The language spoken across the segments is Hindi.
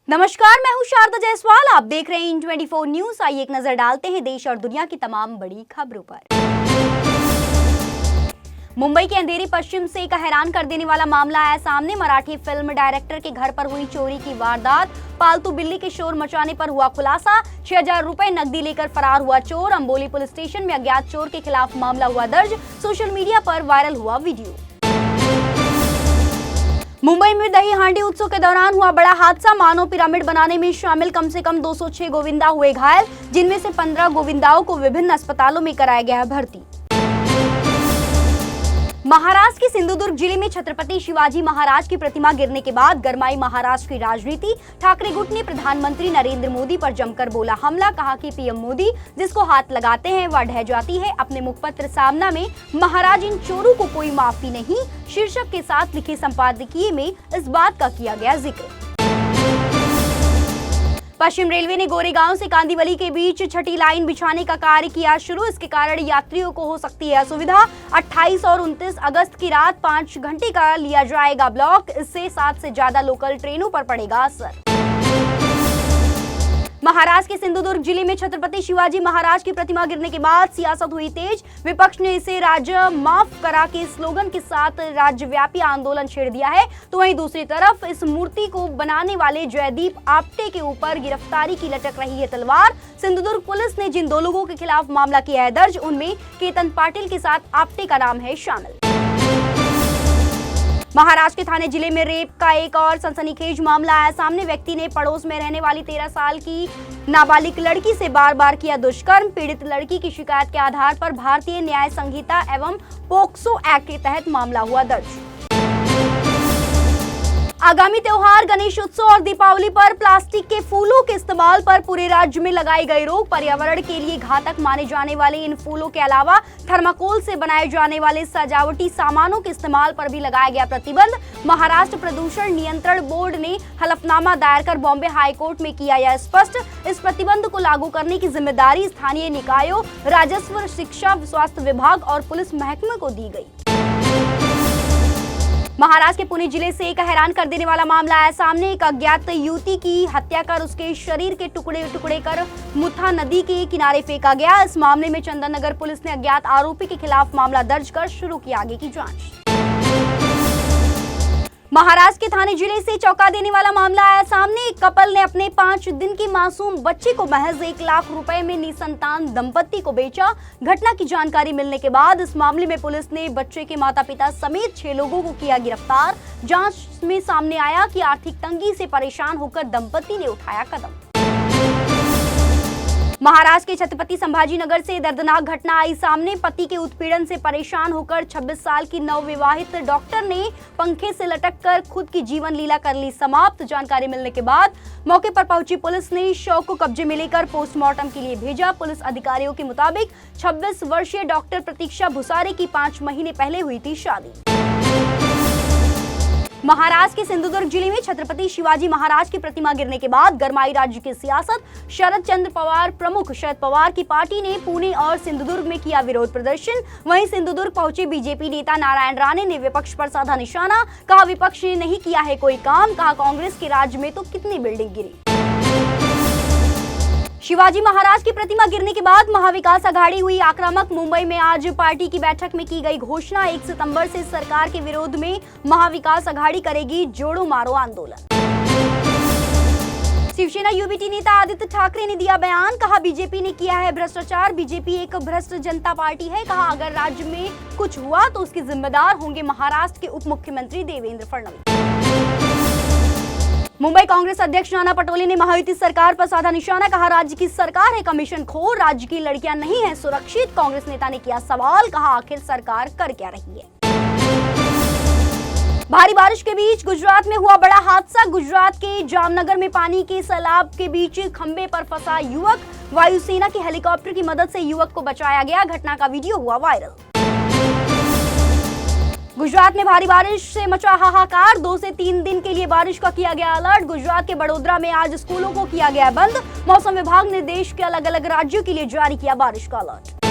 नमस्कार, मैं हूं शारदा जायसवाल। आप देख रहे हैं इन24 न्यूज। आइए एक नजर डालते हैं देश और दुनिया की तमाम बड़ी खबरों पर। मुंबई के अंधेरी पश्चिम से एक हैरान कर देने वाला मामला आया सामने। मराठी फिल्म डायरेक्टर के घर पर हुई चोरी की वारदात। पालतू बिल्ली के शोर मचाने पर हुआ खुलासा। 6000 रुपए नकदी लेकर फरार हुआ चोर। अंबोली पुलिस स्टेशन में अज्ञात चोर के खिलाफ मामला हुआ दर्ज। सोशल मीडिया पर वायरल हुआ वीडियो। मुंबई में दही हांडी उत्सव के दौरान हुआ बड़ा हादसा। मानव पिरामिड बनाने में शामिल कम से कम 206 गोविंदा हुए घायल, जिनमें से 15 गोविंदाओं को विभिन्न अस्पतालों में कराया गया है भर्ती। महाराष्ट्र के सिंधुदुर्ग जिले में छत्रपति शिवाजी महाराज की प्रतिमा गिरने के बाद गरमाई महाराष्ट्र की राजनीति। ठाकरे गुट ने प्रधानमंत्री नरेंद्र मोदी पर जमकर बोला हमला। कहा कि पीएम मोदी जिसको हाथ लगाते हैं वह ढह जाती है। अपने मुखपत्र सामना में महाराज इन चोरों को कोई माफी नहीं शीर्षक के साथ लिखे संपादकीय में इस बात का किया गया जिक्र। पश्चिम रेलवे ने गोरेगांव से कांदीवली के बीच छठी लाइन बिछाने का कार्य किया शुरू। इसके कारण यात्रियों को हो सकती है असुविधा। 28 और 29 अगस्त की रात 5 घंटे का लिया जाएगा ब्लॉक। इससे 7 से ज्यादा लोकल ट्रेनों पर पड़ेगा असर। महाराष्ट्र के सिंधुदुर्ग जिले में छत्रपति शिवाजी महाराज की प्रतिमा गिरने के बाद सियासत हुई तेज। विपक्ष ने इसे राज्य माफ करा के स्लोगन के साथ राज्यव्यापी आंदोलन छेड़ दिया है, तो वहीं दूसरी तरफ इस मूर्ति को बनाने वाले जयदीप आप्टे के ऊपर गिरफ्तारी की लटक रही है तलवार। सिंधुदुर्ग पुलिस ने जिन 2 लोगों के खिलाफ मामला किया है दर्ज, उनमें केतन पाटिल के साथ आप्टे का नाम है शामिल। महाराष्ट्र के थाने जिले में रेप का एक और सनसनीखेज मामला आया सामने। व्यक्ति ने पड़ोस में रहने वाली 13 साल की नाबालिग लड़की से बार-बार किया दुष्कर्म। पीड़ित लड़की की शिकायत के आधार पर भारतीय न्याय संहिता एवं पोक्सो एक्ट के तहत मामला हुआ दर्ज। आगामी त्योहार गणेश उत्सव और दीपावली पर प्लास्टिक के फूलों के इस्तेमाल पर पूरे राज्य में लगाई गई रोक। पर्यावरण के लिए घातक माने जाने वाले इन फूलों के अलावा थर्माकोल से बनाए जाने वाले सजावटी सामानों के इस्तेमाल पर भी लगाया गया प्रतिबंध। महाराष्ट्र प्रदूषण नियंत्रण बोर्ड ने हलफनामा दायर कर बॉम्बे हाईकोर्ट में किया यह स्पष्ट। इस प्रतिबंध को लागू करने की जिम्मेदारी स्थानीय निकायों, राजस्व, शिक्षा, स्वास्थ्य विभाग और पुलिस महकमे को दी गई। महाराष्ट्र के पुणे जिले से एक हैरान कर देने वाला मामला आया सामने। एक अज्ञात युवती की हत्या कर उसके शरीर के टुकड़े टुकड़े कर मुथा नदी के किनारे फेंका गया। इस मामले में चंदन नगर पुलिस ने अज्ञात आरोपी के खिलाफ मामला दर्ज कर शुरू की आगे की जांच। महाराष्ट्र के थाने जिले से चौंका देने वाला मामला आया सामने। एक कपल ने अपने 5 दिन की मासूम बच्चे को महज 1 लाख रुपए में निसंतान दंपति को बेचा। घटना की जानकारी मिलने के बाद इस मामले में पुलिस ने बच्चे के माता-पिता समेत 6 लोगों को किया गिरफ्तार। जांच में सामने आया कि आर्थिक तंगी से परेशान होकर दंपति ने उठाया कदम। महाराष्ट्र के छत्रपति संभाजी नगर से दर्दनाक घटना आई सामने। पति के उत्पीड़न से परेशान होकर 26 साल की नवविवाहित डॉक्टर ने पंखे से लटककर खुद की जीवन लीला कर ली समाप्त। जानकारी मिलने के बाद मौके पर पहुंची पुलिस ने शव को कब्जे में लेकर पोस्टमार्टम के लिए भेजा। पुलिस अधिकारियों के मुताबिक 26 वर्षीय डॉक्टर प्रतीक्षा भुसारे की 5 महीने पहले हुई थी शादी। महाराष्ट्र के सिंधुदुर्ग जिले में छत्रपति शिवाजी महाराज की प्रतिमा गिरने के बाद गरमाई राज्य की सियासत। शरद चंद्र पवार प्रमुख शरद पवार की पार्टी ने पुणे और सिंधुदुर्ग में किया विरोध प्रदर्शन। वहीं सिंधुदुर्ग पहुंचे बीजेपी नेता नारायण राणे ने विपक्ष पर साधा निशाना। कहा विपक्ष ने नहीं किया है कोई काम। कहा कांग्रेस के राज में तो कितनी बिल्डिंग गिरी। शिवाजी महाराज की प्रतिमा गिरने के बाद महाविकास अघाड़ी हुई आक्रामक। मुंबई में आज पार्टी की बैठक में की गई घोषणा। 1 सितंबर से सरकार के विरोध में महाविकास अघाड़ी करेगी जोड़ो मारो आंदोलन। शिवसेना यूबीटी नेता आदित्य ठाकरे ने दिया बयान। कहा बीजेपी ने किया है भ्रष्टाचार। बीजेपी एक भ्रष्ट जनता पार्टी है। कहा अगर राज्य में कुछ हुआ तो उसके जिम्मेदार होंगे महाराष्ट्र के उप मुख्यमंत्री देवेंद्र फडणवीस। मुंबई कांग्रेस अध्यक्ष नाना पटोले ने महायुति सरकार पर साधा निशाना। कहा राज्य की सरकार है कमीशन खोर, राज्य की लड़कियां नहीं है सुरक्षित। कांग्रेस नेता ने किया सवाल। कहा आखिर सरकार कर क्या रही है। भारी बारिश के बीच गुजरात में हुआ बड़ा हादसा। गुजरात के जामनगर में पानी के सैलाब के बीच खंबे पर फंसा युवक। वायुसेना के हेलीकॉप्टर की मदद से युवक को बचाया गया। घटना का वीडियो हुआ वायरल। गुजरात में भारी बारिश से मचा हाहाकार। 2 से 3 दिन के लिए बारिश का किया गया अलर्ट। गुजरात के बड़ोदरा में आज स्कूलों को किया गया बंद। मौसम विभाग ने देश के अलग अलग राज्यों के लिए जारी किया बारिश का अलर्ट।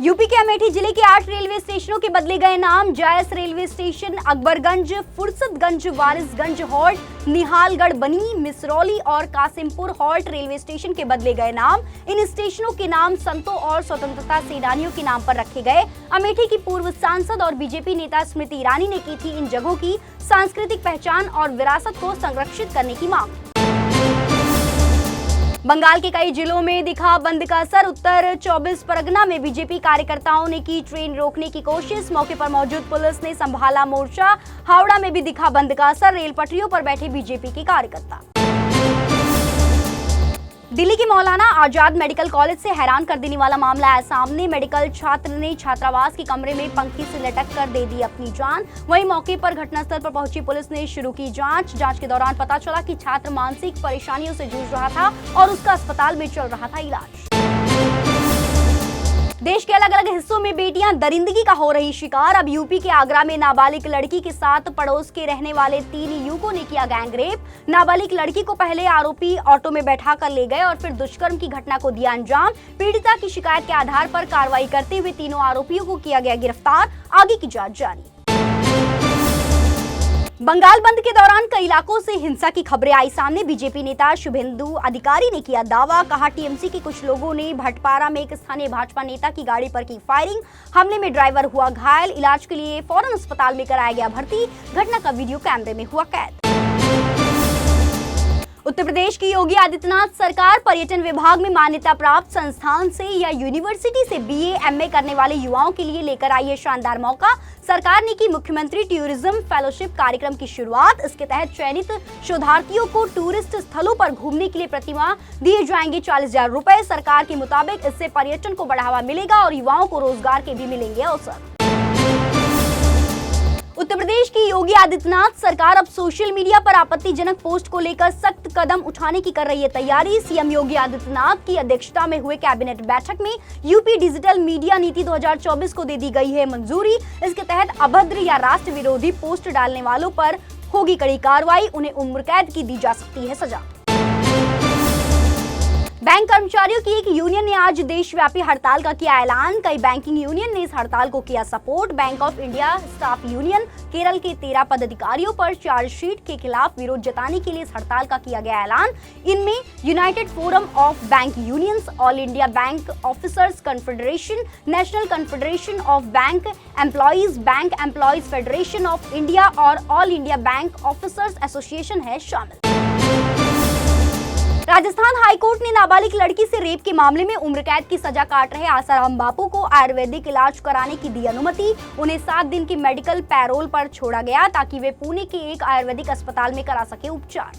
यूपी के अमेठी जिले के 8 रेलवे स्टेशनों के बदले गए नाम। Jais railway station, Akbarganj, Fursatganj, Warisganj halt, Nihalgarh बनी, मिसरौली और कासिमपुर हॉल्ट रेलवे स्टेशन के बदले गए नाम। इन स्टेशनों के नाम संतों और स्वतंत्रता सेनानियों के नाम पर रखे गए। अमेठी की पूर्व सांसद और बीजेपी नेता स्मृति ईरानी ने की थी इन जगहों की सांस्कृतिक पहचान और विरासत को संरक्षित करने की मांग। बंगाल के कई जिलों में दिखा बंद का असर। उत्तर 24 परगना में बीजेपी कार्यकर्ताओं ने की ट्रेन रोकने की कोशिश। मौके पर मौजूद पुलिस ने संभाला मोर्चा। हावड़ा में भी दिखा बंद का असर। रेल पटरियों पर बैठे बीजेपी के कार्यकर्ता। दिल्ली के मौलाना आजाद मेडिकल कॉलेज से हैरान कर देने वाला मामला आया सामने। मेडिकल छात्र ने छात्रावास के कमरे में पंखी से लटक कर दे दी अपनी जान। वहीं मौके पर घटनास्थल पर पहुंची पुलिस ने शुरू की जांच के दौरान पता चला कि छात्र मानसिक परेशानियों से जूझ रहा था और उसका अस्पताल में चल रहा था इलाज। देश के अलग अलग हिस्सों में बेटियां दरिंदगी का हो रही शिकार। अब यूपी के आगरा में नाबालिग लड़की के साथ पड़ोस के रहने वाले 3 युवकों ने किया गैंगरेप। नाबालिग लड़की को पहले आरोपी ऑटो में बैठा कर ले गए और फिर दुष्कर्म की घटना को दिया अंजाम। पीड़िता की शिकायत के आधार पर कार्रवाई करते हुए तीनों आरोपियों को किया गया गिरफ्तार। आगे की जांच जारी। बंगाल बंद के दौरान कई इलाकों से हिंसा की खबरें आई सामने। बीजेपी नेता शुभेंदु अधिकारी ने किया दावा। कहा टीएमसी के कुछ लोगों ने भटपारा में एक स्थानीय भाजपा नेता की गाड़ी पर की फायरिंग। हमले में ड्राइवर हुआ घायल। इलाज के लिए फौरन अस्पताल में कराया गया भर्ती। घटना का वीडियो कैमरे में हुआ कैद। उत्तर प्रदेश की योगी आदित्यनाथ सरकार पर्यटन विभाग में मान्यता प्राप्त संस्थान से या यूनिवर्सिटी से बीए, एमए करने वाले युवाओं के लिए लेकर आई है शानदार मौका। सरकार ने की मुख्यमंत्री टूरिज्म फेलोशिप कार्यक्रम की शुरुआत। इसके तहत चयनित शोधार्थियों को टूरिस्ट स्थलों पर घूमने के लिए प्रतिमाह दिए जाएंगे 40,000 रुपए। सरकार के मुताबिक इससे पर्यटन को बढ़ावा मिलेगा और युवाओं को रोजगार के भी मिलेंगे अवसर। उत्तर प्रदेश की योगी आदित्यनाथ सरकार अब सोशल मीडिया पर आपत्तिजनक पोस्ट को लेकर सख्त कदम उठाने की कर रही है तैयारी। सीएम योगी आदित्यनाथ की अध्यक्षता में हुए कैबिनेट बैठक में यूपी डिजिटल मीडिया नीति 2024 को दे दी गई है मंजूरी। इसके तहत अभद्र या राष्ट्र विरोधी पोस्ट डालने वालों पर होगी कड़ी कार्रवाई। उन्हें उम्र कैद की दी जा सकती है सजा। बैंक कर्मचारियों की एक यूनियन ने आज देशव्यापी हड़ताल का किया ऐलान। कई बैंकिंग यूनियन ने इस हड़ताल को किया support. Bank of India staff union Kerala के 13 पदाधिकारियों पर चार्जशीट के खिलाफ विरोध जताने के लिए इस हड़ताल का किया गया ऐलान। इनमें united forum of bank unions, all India bank officers confederation, national confederation of bank employees federation of India और all India bank officers association है शामिल। राजस्थान हाईकोर्ट ने नाबालिग लड़की से रेप के मामले में उम्र कैद की सजा काट रहे आसाराम बापू को आयुर्वेदिक इलाज कराने की दी अनुमति। उन्हें 7 दिन की मेडिकल पैरोल पर छोड़ा गया ताकि वे पुणे के एक आयुर्वेदिक अस्पताल में करा सके उपचार।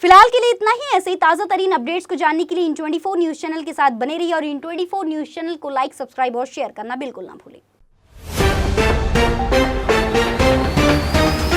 फिलहाल के लिए इतना ही। ऐसे ही ताजा तरीन अपडेट्स को जानने के लिए इन24 न्यूज चैनल के साथ बने रहिए और इन24 न्यूज चैनल को लाइक, सब्सक्राइब और शेयर करना बिल्कुल ना भूलें।